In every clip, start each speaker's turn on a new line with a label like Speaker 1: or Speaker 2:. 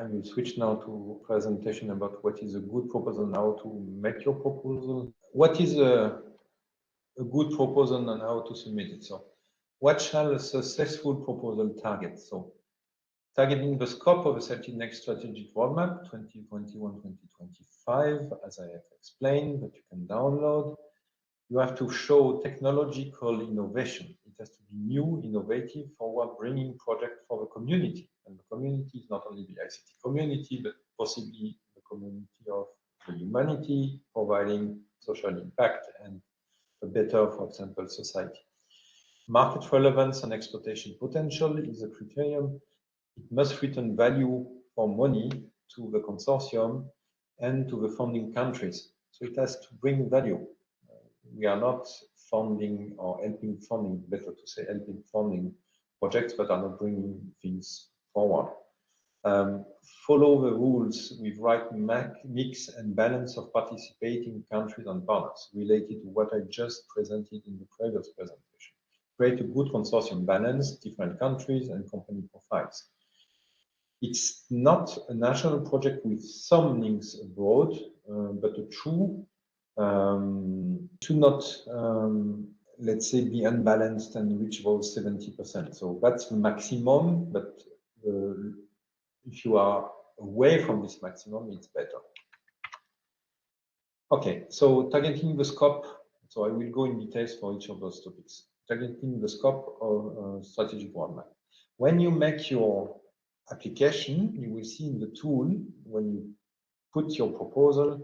Speaker 1: I will switch now to presentation about what is a good proposal and how to make your proposal. What is a good proposal and how to submit it? So what shall a successful proposal target? So targeting the scope of a CELTIC-NEXT strategic roadmap 2021-2025, as I have explained, that you can download. You have to show technological innovation. It has to be new, innovative, forward-bringing project for the community. And the community is not only the ICT community, but possibly the community of the humanity, providing social impact and a better, for example, society. Market relevance and exploitation potential is a criterion. It must return value for money to the consortium and to the funding countries. So it has to bring value. We are not funding or helping funding, better to say helping funding projects that are not bringing things forward. Follow the rules with right mix and balance of participating countries and partners related to what I just presented in the previous presentation. Create a good consortium balance, different countries and company profiles. It's not a national project with some links abroad, but a true to not, let's say, be unbalanced and reach those 70%. So that's the maximum, but if you are away from this maximum, it's better. Okay, so targeting the scope. So I will go in details for each of those topics. Targeting the scope of strategic roadmap. When you make your application, you will see in the tool, when you put your proposal,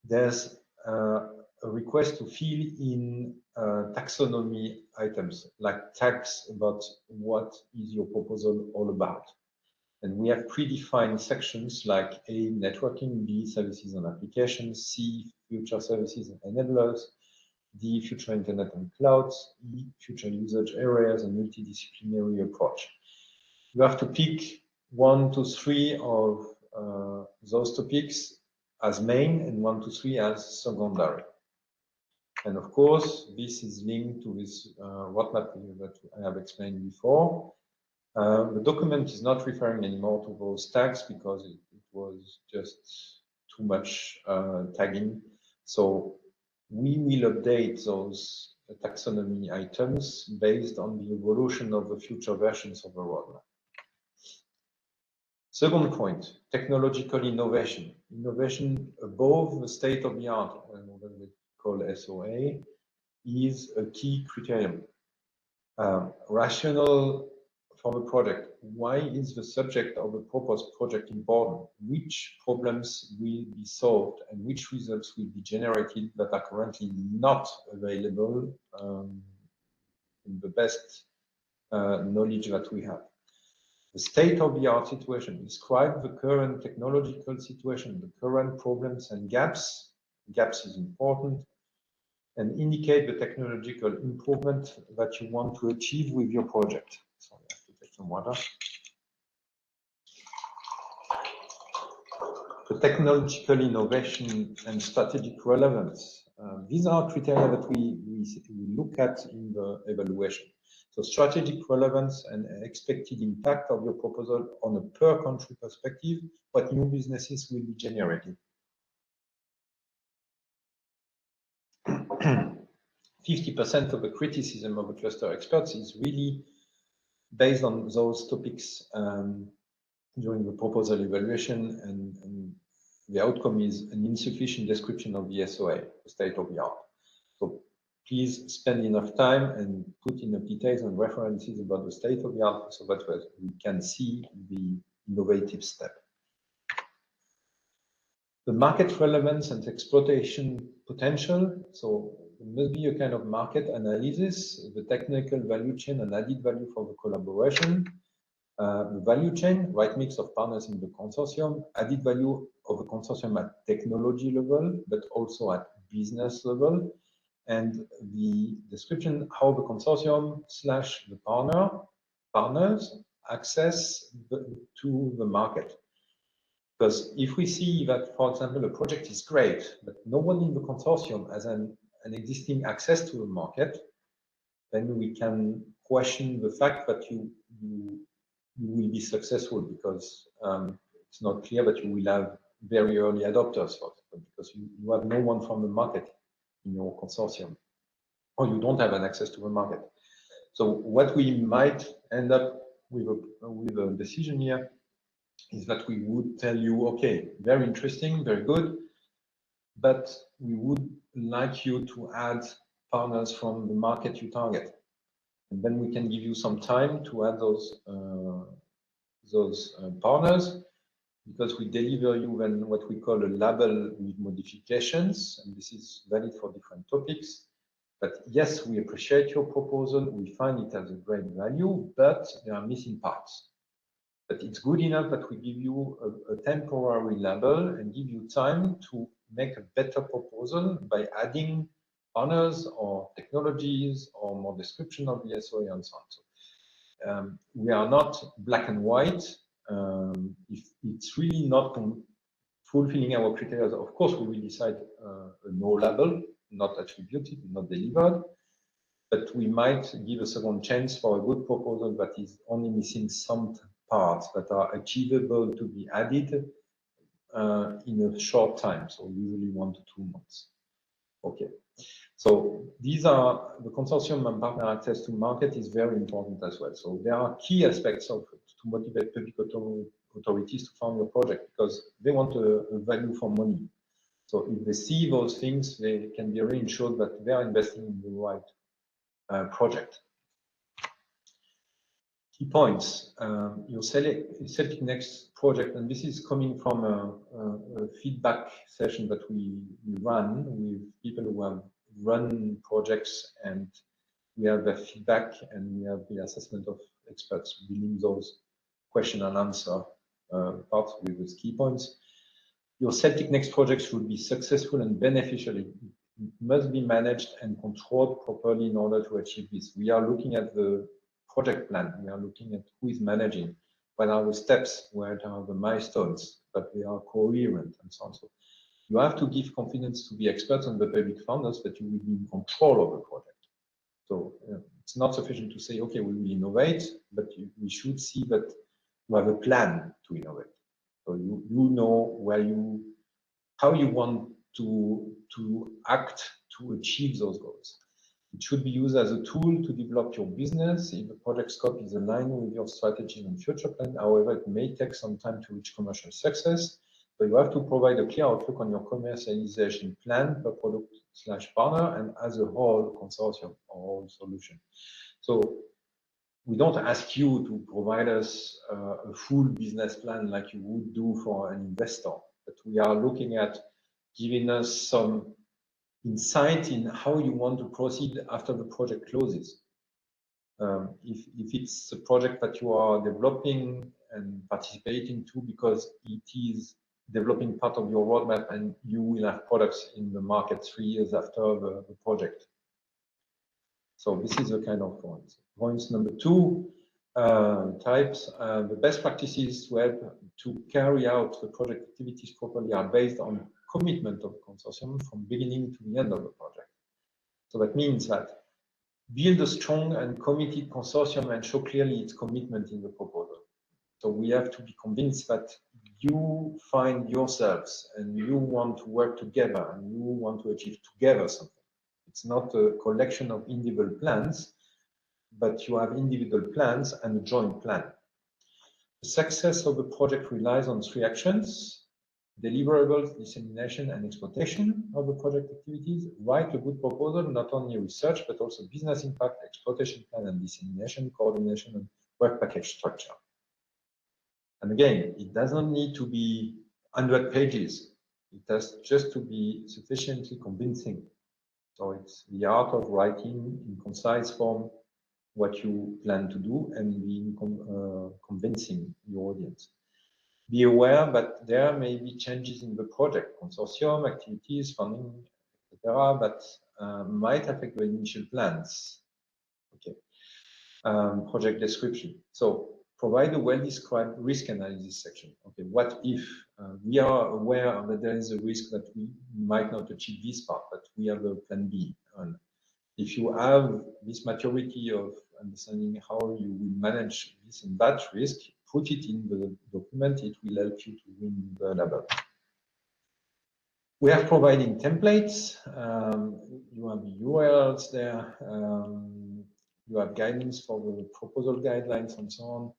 Speaker 1: there's a request to fill in taxonomy items, like tags about what is your proposal all about. And we have predefined sections like A, networking, B, services and applications, C, future services and enablers, D, future internet and clouds, E, future usage areas and multidisciplinary approach. You have to pick 1 to 3 of those topics as main and 1 to 3 as secondary. And of course, this is linked to this roadmap that I have explained before. The document is not referring anymore to those tags because it was just too much tagging. So we will update those taxonomy items based on the evolution of the future versions of the roadmap. Second point, technological innovation. Innovation above the state of the art, what we call SOA, is a key criterion. Rationale for the project. Why is the subject of the proposed project important? Which problems will be solved and which results will be generated that are currently not available in the best knowledge that we have? The state-of-the-art situation. Describe the current technological situation, the current problems and gaps. Gaps is important. And indicate the technological improvement that you want to achieve with your project. So I have to take some water. The technological innovation and strategic relevance. These are criteria that we look at in the evaluation. So strategic relevance and expected impact of your proposal on a per country perspective, what new businesses will be generated. 50% of the criticism of the cluster experts is really based on those topics during the proposal evaluation, and the outcome is an insufficient description of the SOA, the state of the art. So please spend enough time and put enough details and references about the state of the art so that we can see the innovative step. The market relevance and exploitation potential. So there must be a kind of market analysis, the technical value chain and added value for the collaboration. The value chain, right mix of partners in the consortium, added value of the consortium at technology level, but also at business level. And the description how the consortium / the partners access to the market. Because if we see that, for example, a project is great, but no one in the consortium has an existing access to the market, then we can question the fact that you will be successful, because it's not clear that you will have very early adopters, for example, because you have no one from the market in your consortium, or you don't have an access to the market. So what we might end up with a decision here is that we would tell you, okay, very interesting, very good, but we would like you to add partners from the market you target. And then we can give you some time to add those partners, because we deliver you then what we call a label with modifications, and this is valid for different topics. But yes, we appreciate your proposal, we find it has a great value, but there are missing parts. But it's good enough that we give you a temporary label and give you time to make a better proposal by adding partners or technologies or more description of the SOA and so on. So, we are not black and white. If it's really not fulfilling our criteria, of course, we will decide a no label, not attributed, not delivered. But we might give a second chance for a good proposal that is only missing some parts that are achievable to be added in a short time, so usually 1 to 2 months. Okay, so these are the consortium and partner access to market is very important as well. So there are key aspects of to motivate public authorities to fund your project, because they want a value for money. So if they see those things, they can be reassured that they are investing in the right project. Key points, your CELTIC-NEXT project, and this is coming from a feedback session that we run with people who have run projects, and we have the feedback and we have the assessment of experts within those question and answer parts with those key points. Your CELTIC-NEXT project should be successful and beneficial. It must be managed and controlled properly in order to achieve this. We are looking at the project plan. We are looking at who is managing, what are the steps, what are the milestones, that they are coherent and so on. So you have to give confidence to the experts and the public funders that you will be in control of the project. So it's not sufficient to say, okay, we will innovate, but we should see that you have a plan to innovate. So you know where how you want to act to achieve those goals. It should be used as a tool to develop your business if the project scope is aligned with your strategy and future plan. However, it may take some time to reach commercial success. So you have to provide a clear outlook on your commercialization plan per product/partner and as a whole consortium or whole solution. So we don't ask you to provide us a full business plan like you would do for an investor, but we are looking at giving us some insight in how you want to proceed after the project closes. If it's a project that you are developing and participating to because it is developing part of your roadmap and you will have products in the market 3 years after the project. So this is a kind of point. Points number 2, types. The best practices to help to carry out the project activities properly are based on commitment of the consortium from beginning to the end of the project. So that means that build a strong and committed consortium and show clearly its commitment in the proposal. So we have to be convinced that you find yourselves and you want to work together and you want to achieve together something. It's not a collection of individual plans, but you have individual plans and a joint plan. The success of the project relies on 3 actions: deliverables, dissemination, and exploitation of the project activities. Write a good proposal, not only research, but also business impact, exploitation plan, and dissemination, coordination, and work package structure. And again, it doesn't need to be 100 pages. It has just to be sufficiently convincing. So it's the art of writing in concise form what you plan to do and being convincing your audience. Be aware that there may be changes in the project, consortium, activities, funding, etc., that might affect the initial plans. Okay. Project description. So provide a well-described risk analysis section. Okay, what if we are aware that there is a risk that we might not achieve this part, but we have a plan B. And if you have this maturity of understanding how you will manage this and that risk, put it in the document, it will help you to win the label. We are providing templates. You have the URLs there. You have guidance for the proposal guidelines and so on.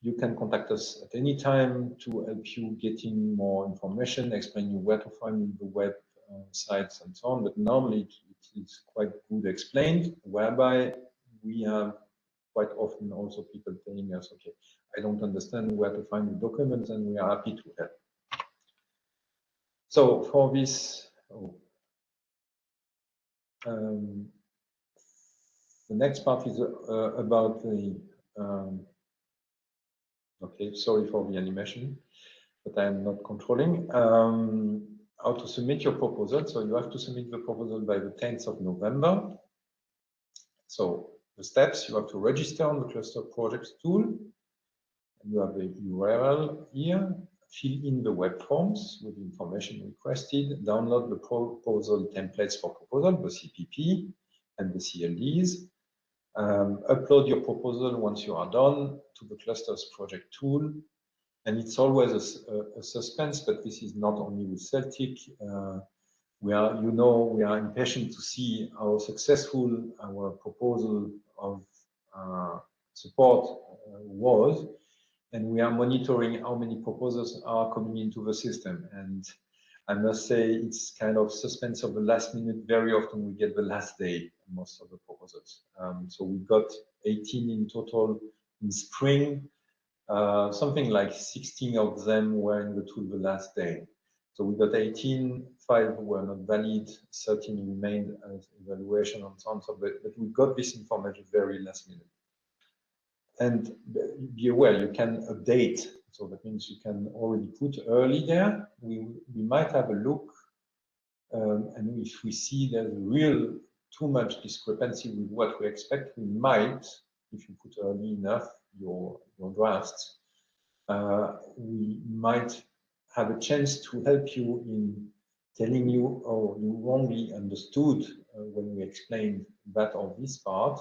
Speaker 1: You can contact us at any time to help you getting more information, explain you where to find the web sites and so on. But normally it is quite good explained, whereby we have quite often also people telling us, okay, I don't understand where to find the documents, and we are happy to help. So for this, the next part is about the, okay, sorry for the animation, but I am not controlling. How to submit your proposal. So you have to submit the proposal by the 10th of November. So the steps, you have to register on the cluster projects tool. You have the URL here. Fill in the web forms with information requested, download the proposal templates for proposal, the CPP and the CLDs, upload your proposal once you are done to the clusters project tool. And it's always a suspense, but this is not only with CELTIC. We are, you know, we are impatient to see how successful our proposal of support was. And we are monitoring how many proposals are coming into the system. And I must say, it's kind of suspense of the last minute. Very often we get the last day, most of the proposals. So we got 18 in total in spring. Something like 16 of them were in the tool the last day. So we got 18, 5 were not valid, 13 remained as evaluation and so on. So, but we got this information very last minute. And be aware, you can update. So that means you can already put early there. We might have a look, and if we see there's real too much discrepancy with what we expect, we might, if you put early enough your drafts, we might have a chance to help you in telling you, oh, you wrongly understood when we explained that or this part.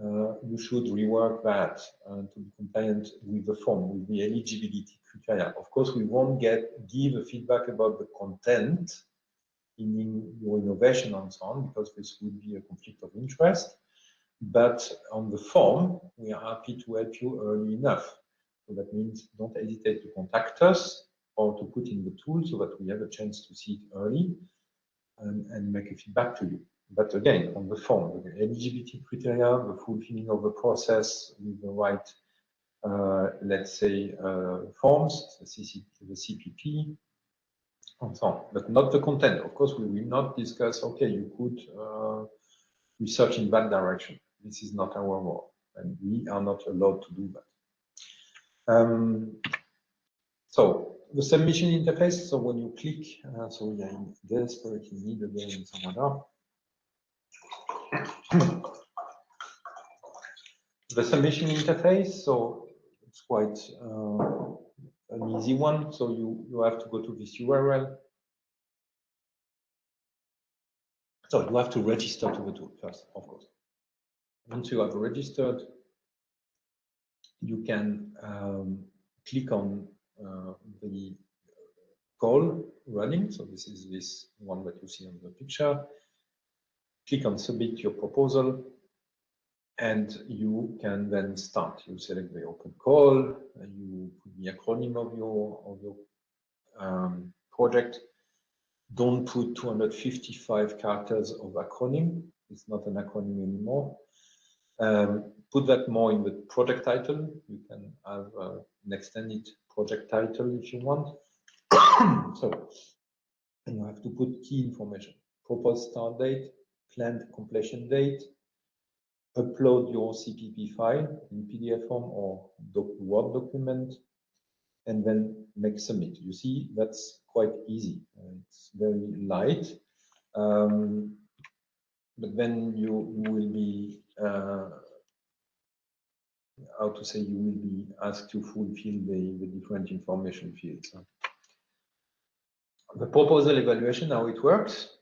Speaker 1: You should rework that to be compliant with the form, with the eligibility criteria. Of course, we won't give a feedback about the content in your innovation and so on, because this would be a conflict of interest. But on the form, we are happy to help you early enough. So that means don't hesitate to contact us or to put in the tool so that we have a chance to see it early and make a feedback to you. But again, on the form, the eligibility criteria, the fulfilling of the process with the right, let's say, forms, the CPP, and so on, but not the content. Of course, we will not discuss, okay, you could research in that direction. This is not our role, and we are not allowed to do that. So the submission interface, so when you click, so we are in desperate need again in some other. The submission interface, so it's quite an easy one. So you have to go to this URL. So you have to register to the tool first, of course. Once you have registered, you can click on the call running. So this is this one that you see on the picture. Click on submit your proposal, and you can then start. You select the open call, and you put the acronym of your project. Don't put 255 characters of acronym. It's not an acronym anymore. Put that more in the project title. You can have an extended project title if you want. So, and you have to put key information: proposed start date, planned completion date, upload your CPP file in PDF form or Word document, and then make submit. You see, that's quite easy. It's very light. But then you will be, how to say, you will be asked to fulfill the different information fields. The proposal evaluation, how it works.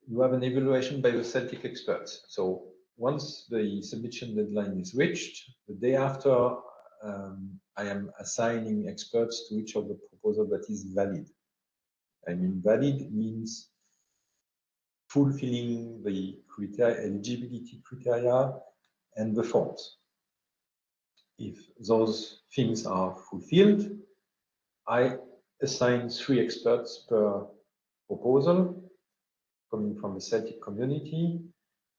Speaker 1: You have an evaluation by the CELTIC experts. So once the submission deadline is reached, the day after, I am assigning experts to each of the proposals that is valid. I mean, valid means fulfilling the criteria, eligibility criteria and the forms. If those things are fulfilled, I assign 3 experts per proposal coming from the CELTIC community.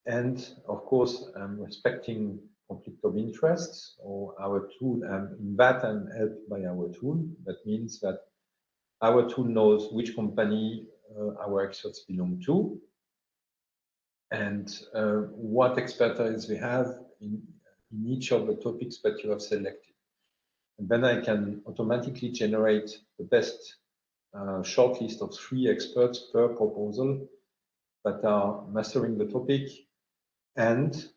Speaker 1: And of course, I'm respecting conflict of interests or our tool, and in that I'm helped by our tool. That means that our tool knows which company our experts belong to and what expertise we have in each of the topics that you have selected. And then I can automatically generate the best shortlist of 3 experts per proposal that are mastering the topic and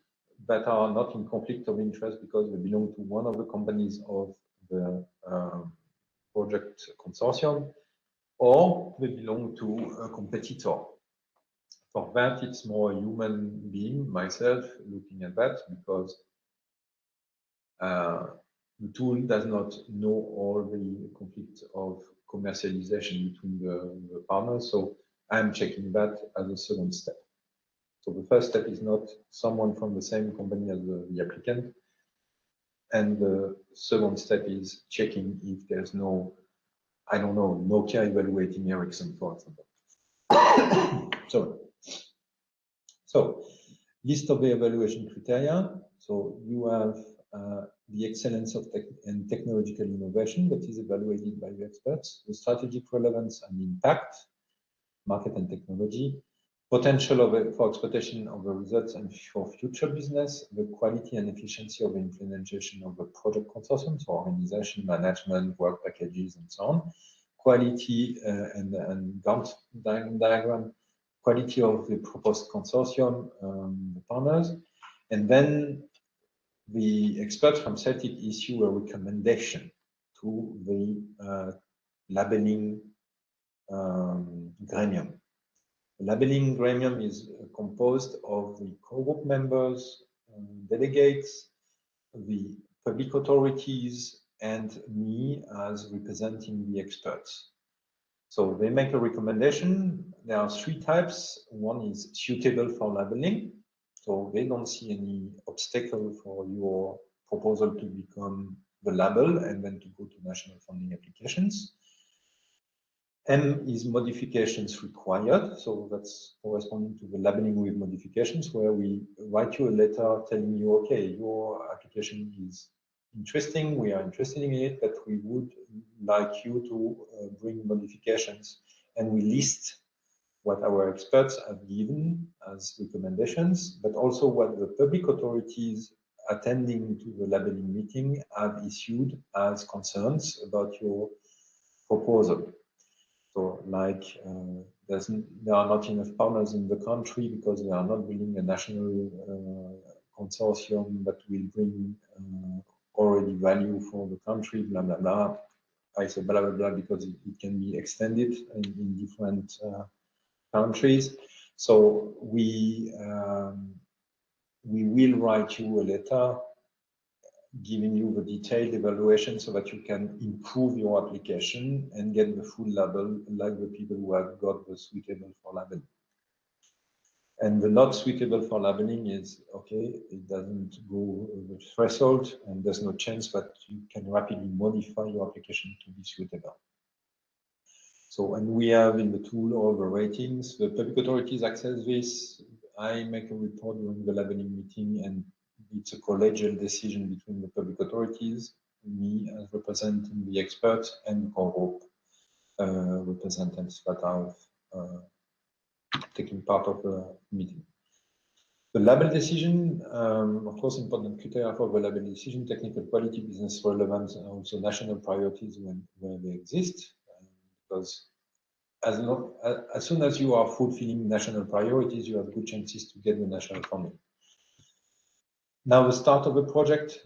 Speaker 1: that are not in conflict of interest because they belong to one of the companies of the project consortium, or they belong to a competitor. For that, it's more a human being, myself, looking at that, because the tool does not know all the conflicts of commercialization between the partners. So I'm checking that as a second step. So the first step is not someone from the same company as the applicant. And the second step is checking if there's no, I don't know, Nokia evaluating Ericsson, for example. Sorry. So list of the evaluation criteria. So you have the excellence of and technological innovation that is evaluated by the experts, the strategic relevance and impact, market and technology, potential for exploitation of the results and for future business, the quality and efficiency of the implementation of the project consortium, so organization, management, work packages, and so on, quality and Gantt diagram, quality of the proposed consortium, the partners, and then the experts from CELTIC issue a recommendation to the labeling gremium. The labeling gremium is composed of the co-group members, delegates, the public authorities, and me as representing the experts. So they make a recommendation. There are 3 types. One is suitable for labeling. So they don't see any obstacle for your proposal to become the label and then to go to national funding applications. M is modifications required. So that's corresponding to the labeling with modifications, where we write you a letter telling you, okay, your application is interesting, we are interested in it, but we would like you to bring modifications. And we list what our experts have given as recommendations, but also what the public authorities attending to the labeling meeting have issued as concerns about your proposal. So like there are not enough partners in the country because we are not building a national consortium that will bring already value for the country, blah, blah, blah. I say blah, blah, blah because it can be extended in different countries. So we will write you a letter giving you the detailed evaluation so that you can improve your application and get the full label like the people who have got the suitable for labeling. And the not suitable for labeling is, okay, it doesn't go the threshold and there's no chance that you can rapidly modify your application to be suitable. So, and we have in the tool all the ratings. The public authorities access this. I make a report during the labeling meeting, and it's a collegial decision between the public authorities, me as representing the experts, and the co-group representatives that are taking part of the meeting. The label decision, of course, important criteria for the label decision: technical quality, business relevance, and also national priorities where they exist. Because as soon as you are fulfilling national priorities, you have good chances to get the national funding. Now, the start of the project,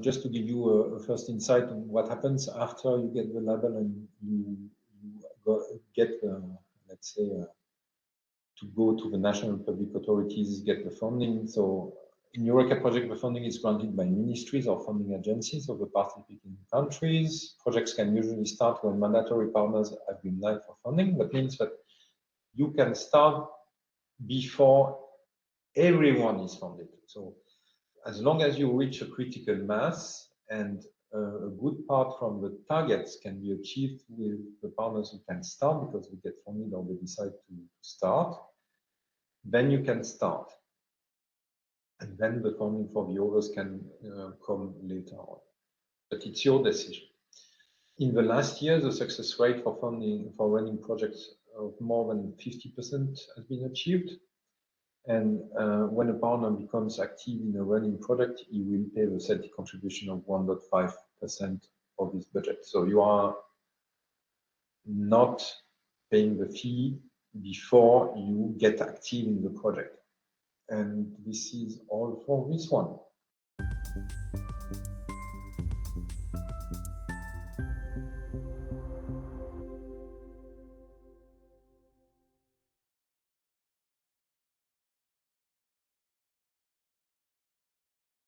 Speaker 1: just to give you a first insight on what happens after you get the label and you get, let's say, to go to the national public authorities, get the funding. So In Eureka project, the funding is granted by ministries or funding agencies of the participating countries. Projects can usually start when mandatory partners have been live for funding. That means that you can start before everyone is funded. So as long as you reach a critical mass and a good part from the targets can be achieved with the partners who can start because they get funded or they decide to start, then you can start. And then the funding for the others can come later on. But it's your decision. In the last year, the success rate for funding for running projects of more than 50% has been achieved. And when a partner becomes active in a running project, he will pay the CELTIC contribution of 1.5% of his budget. So you are not paying the fee before you get active in the project. And this is all for this one.